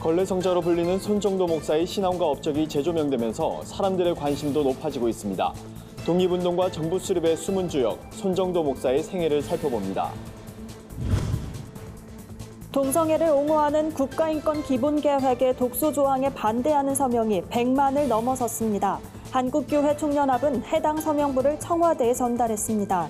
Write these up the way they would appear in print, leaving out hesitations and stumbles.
걸레성자로 불리는 손정도 목사의 신앙과 업적이 재조명되면서 사람들의 관심도 높아지고 있습니다. 독립운동과 정부 수립의 숨은 주역, 손정도 목사의 생애를 살펴봅니다. 동성애를 옹호하는 국가인권 기본계획의 독소 조항에 반대하는 서명이 100만을 넘어섰습니다. 한국교회 총연합은 해당 서명부를 청와대에 전달했습니다.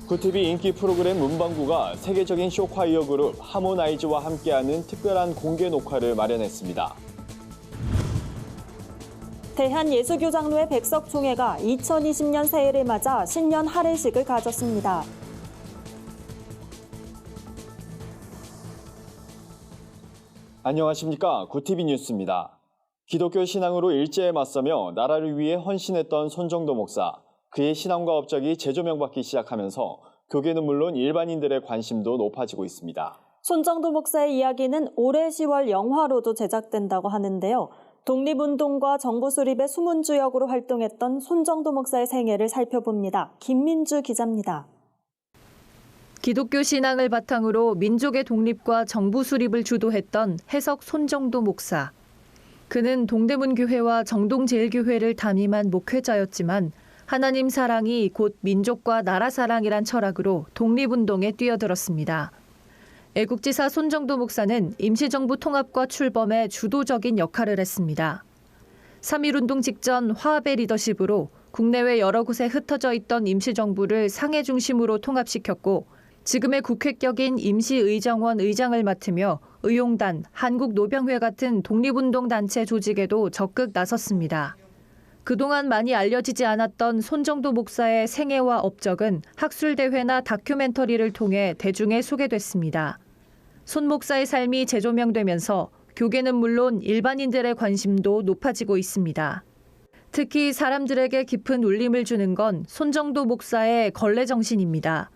구티비 인기 프로그램 문방구가 세계적인 쇼콰이어 그룹 하모나이즈와 함께하는 특별한 공개 녹화를 마련했습니다. 대한예수교장로회 백석총회가 2020년 새해를 맞아 신년 할애식을 가졌습니다. 안녕하십니까. 구티비 뉴스입니다. 기독교 신앙으로 일제에 맞서며 나라를 위해 헌신했던 손정도 목사. 그의 신앙과 업적이 재조명받기 시작하면서 교계는 물론 일반인들의 관심도 높아지고 있습니다. 손정도 목사의 이야기는 올해 10월 영화로도 제작된다고 하는데요. 독립운동과 정부 수립의 숨은 주역으로 활동했던 손정도 목사의 생애를 살펴봅니다. 김민주 기자입니다. 기독교 신앙을 바탕으로 민족의 독립과 정부 수립을 주도했던 해석 손정도 목사. 그는 동대문 교회와 정동제일교회를 담임한 목회자였지만 하나님 사랑이 곧 민족과 나라 사랑이란 철학으로 독립운동에 뛰어들었습니다. 애국지사 손정도 목사는 임시정부 통합과 출범에 주도적인 역할을 했습니다. 3.1운동 직전 화합의 리더십으로 국내외 여러 곳에 흩어져 있던 임시정부를 상해 중심으로 통합시켰고 지금의 국회격인 임시의정원 의장을 맡으며 의용단, 한국노병회 같은 독립운동 단체 조직에도 적극 나섰습니다. 그동안 많이 알려지지 않았던 손정도 목사의 생애와 업적은 학술대회나 다큐멘터리를 통해 대중에 소개됐습니다. 손 목사의 삶이 재조명되면서 교계는 물론 일반인들의 관심도 높아지고 있습니다. 특히 사람들에게 깊은 울림을 주는 건 손정도 목사의 걸레 정신입니다.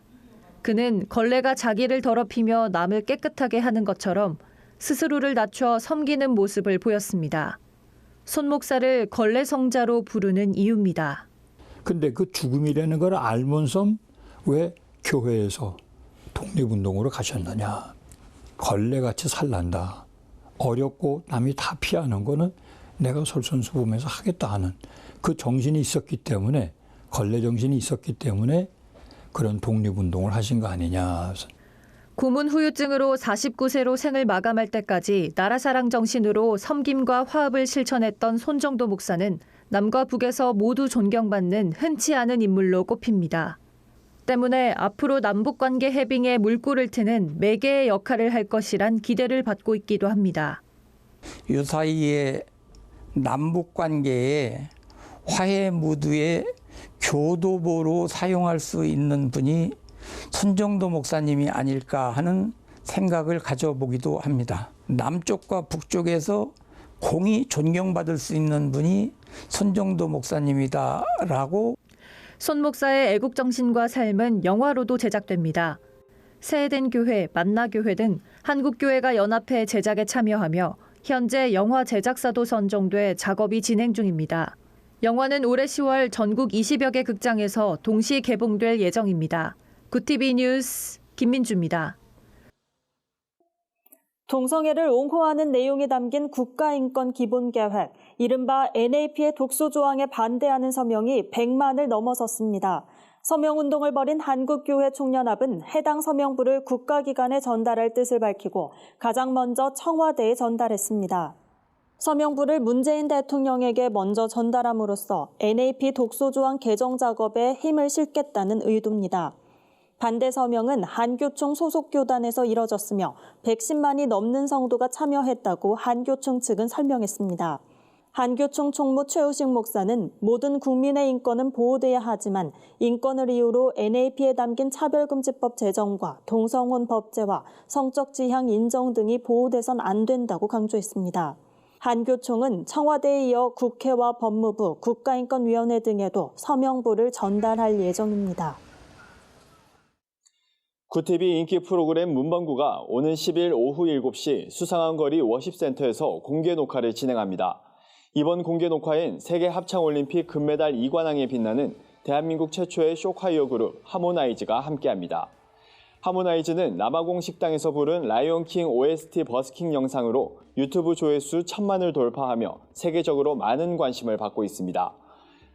그는 걸레가 자기를 더럽히며 남을 깨끗하게 하는 것처럼 스스로를 낮춰 섬기는 모습을 보였습니다. 손 목사를 걸레 성자로 부르는 이유입니다. 근데 그 죽음이라는 걸 알면서 왜 교회에서 독립운동으로 가셨느냐. 걸레같이 살란다. 어렵고 남이 다 피하는 거는 내가 솔선수범해서 하겠다 하는 그 정신이 있었기 때문에, 걸레 정신이 있었기 때문에 그런 독립운동을 하신 거 아니냐. 고문 후유증으로 49세로 생을 마감할 때까지 나라사랑 정신으로 섬김과 화합을 실천했던 손정도 목사는 남과 북에서 모두 존경받는 흔치 않은 인물로 꼽힙니다. 때문에 앞으로 남북관계 해빙에 물꼬를 트는 매개의 역할을 할 것이란 기대를 받고 있기도 합니다. 유사이의 남북관계에 화해 무드의 교도보로 사용할 수 있는 분이 손정도 목사님이 아닐까 하는 생각을 가져보기도 합니다. 남쪽과 북쪽에서 공히 존경받을 수 있는 분이 손정도 목사님이다라고. 손 목사의 애국정신과 삶은 영화로도 제작됩니다. 세해된 교회, 만나교회 등 한국교회가 연합해 제작에 참여하며 현재 영화 제작사도 선정돼 작업이 진행 중입니다. 영화는 올해 10월 전국 20여 개 극장에서 동시 개봉될 예정입니다. 구티비 뉴스 김민주입니다. 동성애를 옹호하는 내용이 담긴 국가인권 기본계획, 이른바 NAP의 독소 조항에 반대하는 서명이 100만을 넘어섰습니다. 서명운동을 벌인 한국교회 총연합은 해당 서명부를 국가기관에 전달할 뜻을 밝히고 가장 먼저 청와대에 전달했습니다. 서명부를 문재인 대통령에게 먼저 전달함으로써 NAP 독소 조항 개정 작업에 힘을 실겠다는 의도입니다. 반대 서명은 한교총 소속 교단에서 이뤄졌으며 110만이 넘는 성도가 참여했다고 한교총 측은 설명했습니다. 한교총 총무 최우식 목사는 모든 국민의 인권은 보호돼야 하지만 인권을 이유로 NAP에 담긴 차별금지법 제정과 동성혼 법제화, 성적 지향 인정 등이 보호돼선 안 된다고 강조했습니다. 한교총은 청와대에 이어 국회와 법무부, 국가인권위원회 등에도 서명부를 전달할 예정입니다. 구티비 인기 프로그램 문방구가 오는 10일 오후 7시 수상한 거리 워십센터에서 공개 녹화를 진행합니다. 이번 공개 녹화엔 세계 합창올림픽 금메달 2관왕에 빛나는 대한민국 최초의 쇼콰이어 그룹 하모나이즈가 함께합니다. 하모나이즈는 남아공 식당에서 부른 라이온킹 OST 버스킹 영상으로 유튜브 조회수 1000만을 돌파하며 세계적으로 많은 관심을 받고 있습니다.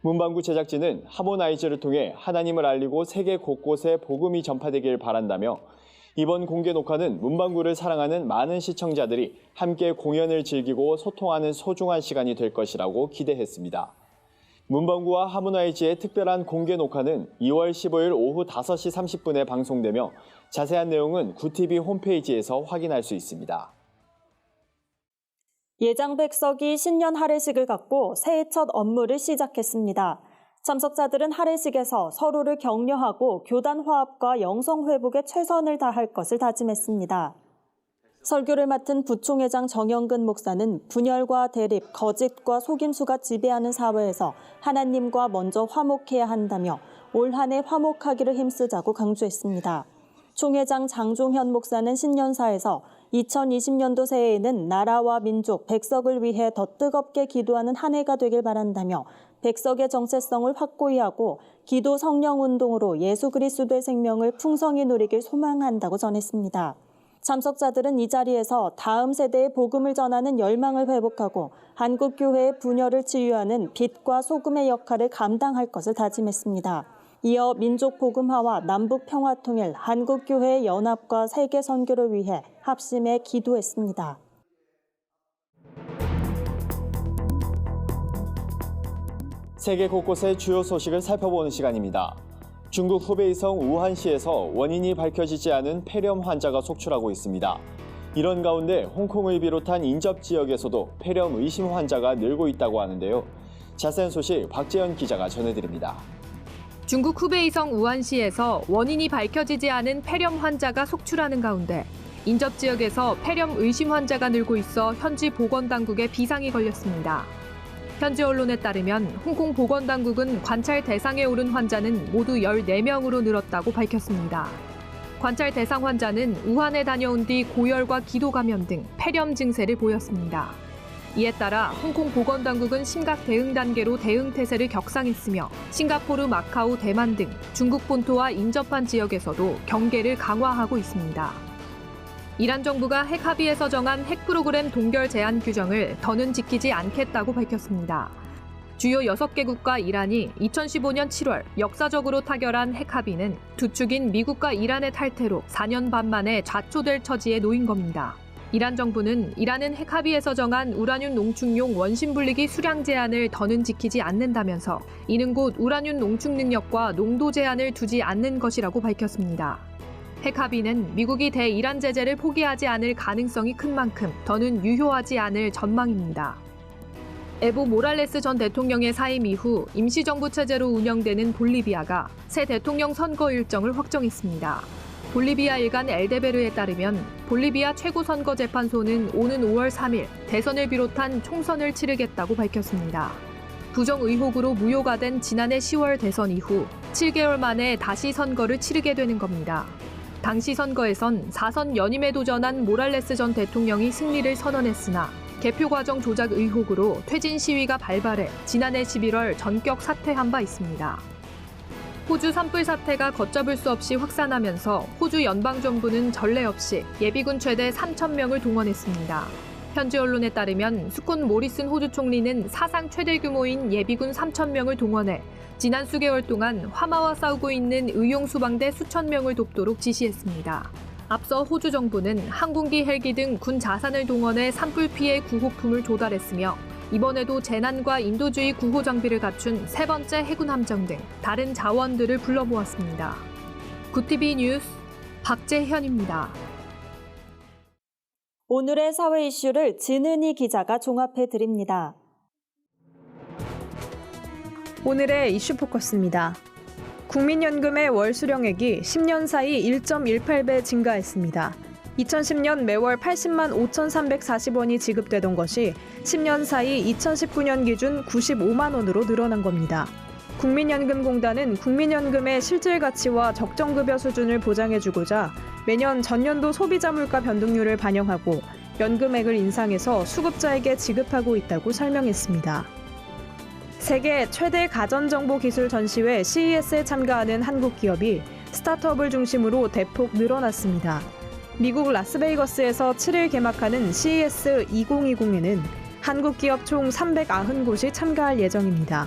문방구 제작진은 하모나이즈를 통해 하나님을 알리고 세계 곳곳에 복음이 전파되길 바란다며 이번 공개 녹화는 문방구를 사랑하는 많은 시청자들이 함께 공연을 즐기고 소통하는 소중한 시간이 될 것이라고 기대했습니다. 문방구와 하모나이즈의 특별한 공개 녹화는 2월 15일 오후 5시 30분에 방송되며 자세한 내용은 구TV 홈페이지에서 확인할 수 있습니다. 예장백석이 신년 할애식을 갖고 새해 첫 업무를 시작했습니다. 참석자들은 할애식에서 서로를 격려하고 교단 화합과 영성 회복에 최선을 다할 것을 다짐했습니다. 설교를 맡은 부총회장 정영근 목사는 분열과 대립, 거짓과 속임수가 지배하는 사회에서 하나님과 먼저 화목해야 한다며 올 한 해 화목하기를 힘쓰자고 강조했습니다. 총회장 장종현 목사는 신년사에서 2020년도 새해에는 나라와 민족, 백석을 위해 더 뜨겁게 기도하는 한 해가 되길 바란다며 백석의 정체성을 확고히 하고 기도 성령 운동으로 예수 그리스도의 생명을 풍성히 누리길 소망한다고 전했습니다. 참석자들은 이 자리에서 다음 세대에 복음을 전하는 열망을 회복하고 한국교회의 분열을 치유하는 빛과 소금의 역할을 감당할 것을 다짐했습니다. 이어 민족 복음화와 남북 평화 통일, 한국교회의 연합과 세계 선교를 위해 합심해 기도했습니다. 세계 곳곳의 주요 소식을 살펴보는 시간입니다. 중국 후베이성 우한시에서 원인이 밝혀지지 않은 폐렴 환자가 속출하고 있습니다. 이런 가운데 홍콩을 비롯한 인접 지역에서도 폐렴 의심 환자가 늘고 있다고 하는데요. 자세한 소식 박재현 기자가 전해드립니다. 중국 후베이성 우한시에서 원인이 밝혀지지 않은 폐렴 환자가 속출하는 가운데 인접 지역에서 폐렴 의심 환자가 늘고 있어 현지 보건당국에 비상이 걸렸습니다. 현지 언론에 따르면 홍콩 보건당국은 관찰 대상에 오른 환자는 모두 14명으로 늘었다고 밝혔습니다. 관찰 대상 환자는 우한에 다녀온 뒤 고열과 기도 감염 등 폐렴 증세를 보였습니다. 이에 따라 홍콩 보건당국은 심각 대응 단계로 대응 태세를 격상했으며 싱가포르, 마카오, 대만 등 중국 본토와 인접한 지역에서도 경계를 강화하고 있습니다. 이란 정부가 핵 합의에서 정한 핵 프로그램 동결 제한 규정을 더는 지키지 않겠다고 밝혔습니다. 주요 6개국과 이란이 2015년 7월 역사적으로 타결한 핵 합의는 두 축인 미국과 이란의 탈퇴로 4년 반 만에 좌초될 처지에 놓인 겁니다. 이란 정부는 이란은 핵 합의에서 정한 우라늄 농축용 원심 분리기 수량 제한을 더는 지키지 않는다면서 이는 곧 우라늄 농축 능력과 농도 제한을 두지 않는 것이라고 밝혔습니다. 핵 합의는 미국이 대이란 제재를 포기하지 않을 가능성이 큰 만큼 더는 유효하지 않을 전망입니다. 에보 모랄레스 전 대통령의 사임 이후 임시정부 체제로 운영되는 볼리비아가 새 대통령 선거 일정을 확정했습니다. 볼리비아 일간 엘데베르에 따르면 볼리비아 최고선거재판소는 오는 5월 3일 대선을 비롯한 총선을 치르겠다고 밝혔습니다. 부정 의혹으로 무효가 된 지난해 10월 대선 이후 7개월 만에 다시 선거를 치르게 되는 겁니다. 당시 선거에선 4선 연임에 도전한 모랄레스 전 대통령이 승리를 선언했으나 개표 과정 조작 의혹으로 퇴진 시위가 발발해 지난해 11월 전격 사퇴한 바 있습니다. 호주 산불 사태가 걷잡을 수 없이 확산하면서 호주 연방정부는 전례 없이 예비군 최대 3,000명을 동원했습니다. 현지 언론에 따르면 스콧 모리슨 호주 총리는 사상 최대 규모인 예비군 3,000명을 동원해 지난 수개월 동안 화마와 싸우고 있는 의용수방대 수천 명을 돕도록 지시했습니다. 앞서 호주 정부는 항공기, 헬기 등 군 자산을 동원해 산불 피해 구호품을 조달했으며 이번에도 재난과 인도주의 구호 장비를 갖춘 세 번째 해군 함정 등 다른 자원들을 불러모았습니다. 구TV 뉴스 박재현입니다. 오늘의 사회 이슈를 진은희 기자가 종합해 드립니다. 오늘의 이슈 포커스입니다. 국민연금의 월 수령액이 10년 사이 1.18배 증가했습니다. 2010년 매월 80만 5,340원이 지급되던 것이 10년 사이 2019년 기준 95만 원으로 늘어난 겁니다. 국민연금공단은 국민연금의 실질 가치와 적정급여 수준을 보장해주고자 매년 전년도 소비자 물가 변동률을 반영하고 연금액을 인상해서 수급자에게 지급하고 있다고 설명했습니다. 세계 최대 가전정보기술 전시회 CES에 참가하는 한국 기업이 스타트업을 중심으로 대폭 늘어났습니다. 미국 라스베이거스에서 7일 개막하는 CES 2020에는 한국 기업 총 390곳이 참가할 예정입니다.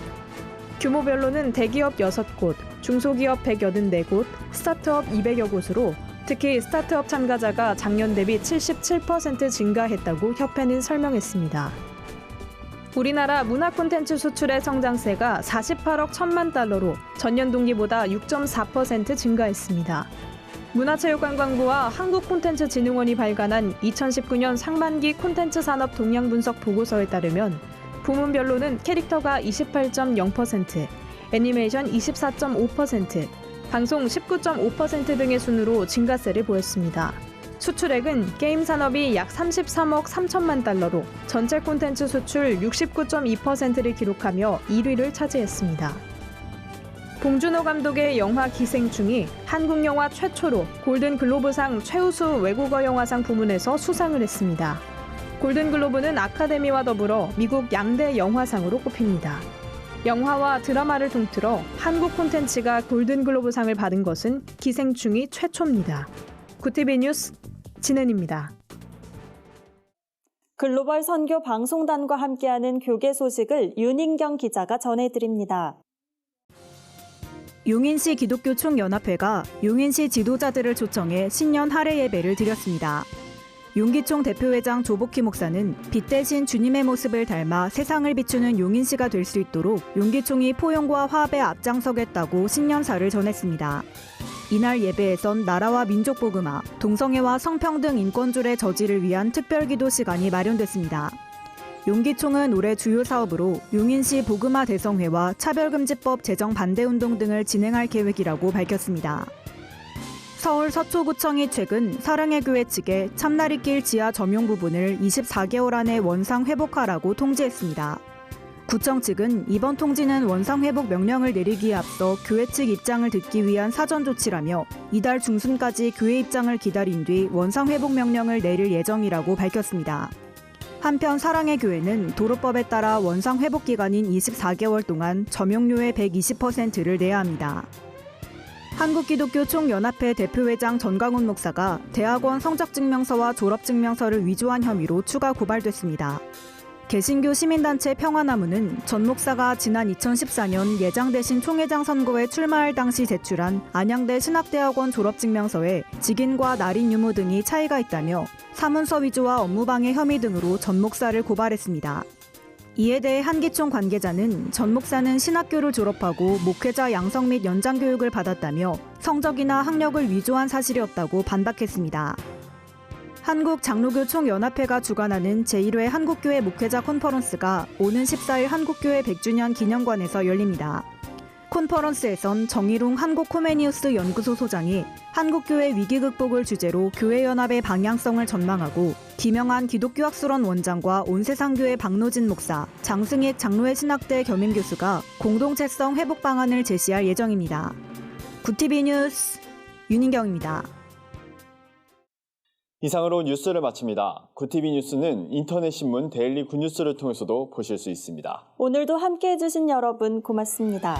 규모별로는 대기업 6곳, 중소기업 184곳, 스타트업 200여 곳으로 특히 스타트업 참가자가 작년 대비 77% 증가했다고 협회는 설명했습니다. 우리나라 문화 콘텐츠 수출의 성장세가 48억 1천만 달러로 전년 동기보다 6.4% 증가했습니다. 문화체육관광부와 한국콘텐츠진흥원이 발간한 2019년 상반기 콘텐츠 산업 동향 분석 보고서에 따르면 부문별로는 캐릭터가 28.0%, 애니메이션 24.5%, 방송 19.5% 등의 순으로 증가세를 보였습니다. 수출액은 게임 산업이 약 33억 3천만 달러로 전체 콘텐츠 수출 69.2%를 기록하며 1위를 차지했습니다. 봉준호 감독의 영화 기생충이 한국 영화 최초로 골든글로브상 최우수 외국어 영화상 부문에서 수상을 했습니다. 골든글로브는 아카데미와 더불어 미국 양대 영화상으로 꼽힙니다. 영화와 드라마를 통틀어 한국 콘텐츠가 골든글로브상을 받은 것은 기생충이 최초입니다. 구티비 뉴스 진은입니다. 글로벌 선교 방송단과 함께하는 교계 소식을 윤인경 기자가 전해드립니다. 용인시 기독교 총연합회가 용인시 지도자들을 초청해 신년 할애 예배를 드렸습니다. 용기총 대표회장 조복희 목사는 빛 대신 주님의 모습을 닮아 세상을 비추는 용인시가 될 수 있도록 용기총이 포용과 화합에 앞장서겠다고 신년사를 전했습니다. 이날 예배에선 나라와 민족 복음화, 동성애와 성평등 인권조례 저지를 위한 특별기도 시간이 마련됐습니다. 용기총은 올해 주요 사업으로 용인시 복음화 대성회와 차별금지법 제정 반대운동 등을 진행할 계획이라고 밝혔습니다. 서울 서초구청이 최근 사랑의 교회 측에 참나리길 지하 점용 부분을 24개월 안에 원상 회복하라고 통지했습니다. 구청 측은 이번 통지는 원상 회복 명령을 내리기에 앞서 교회 측 입장을 듣기 위한 사전 조치라며 이달 중순까지 교회 입장을 기다린 뒤 원상 회복 명령을 내릴 예정이라고 밝혔습니다. 한편 사랑의 교회는 도로법에 따라 원상 회복 기간인 24개월 동안 점용료의 120%를 내야 합니다. 한국기독교 총연합회 대표회장 전광훈 목사가 대학원 성적증명서와 졸업증명서를 위조한 혐의로 추가 고발됐습니다. 개신교 시민단체 평화나무는 전 목사가 지난 2014년 예장대신 총회장 선거에 출마할 당시 제출한 안양대 신학대학원 졸업증명서에 직인과 날인 유무 등이 차이가 있다며 사문서 위조와 업무방해 혐의 등으로 전 목사를 고발했습니다. 이에 대해 한기총 관계자는 전 목사는 신학교를 졸업하고 목회자 양성 및 연장 교육을 받았다며 성적이나 학력을 위조한 사실이 없다고 반박했습니다. 한국장로교총연합회가 주관하는 제1회 한국교회 목회자 컨퍼런스가 오는 14일 한국교회 100주년 기념관에서 열립니다. 컨퍼런스에선 정일웅 한국코메니우스 연구소 소장이 한국교회 위기 극복을 주제로 교회연합의 방향성을 전망하고 김영한 기독교학술원 원장과 온세상교회 박노진 목사, 장승익 장로회 신학대 겸임교수가 공동체성 회복 방안을 제시할 예정입니다. 구티비 뉴스 윤인경입니다. 이상으로 뉴스를 마칩니다. 구티비 뉴스는 인터넷 신문 데일리 굿뉴스를 통해서도 보실 수 있습니다. 오늘도 함께해 주신 여러분 고맙습니다.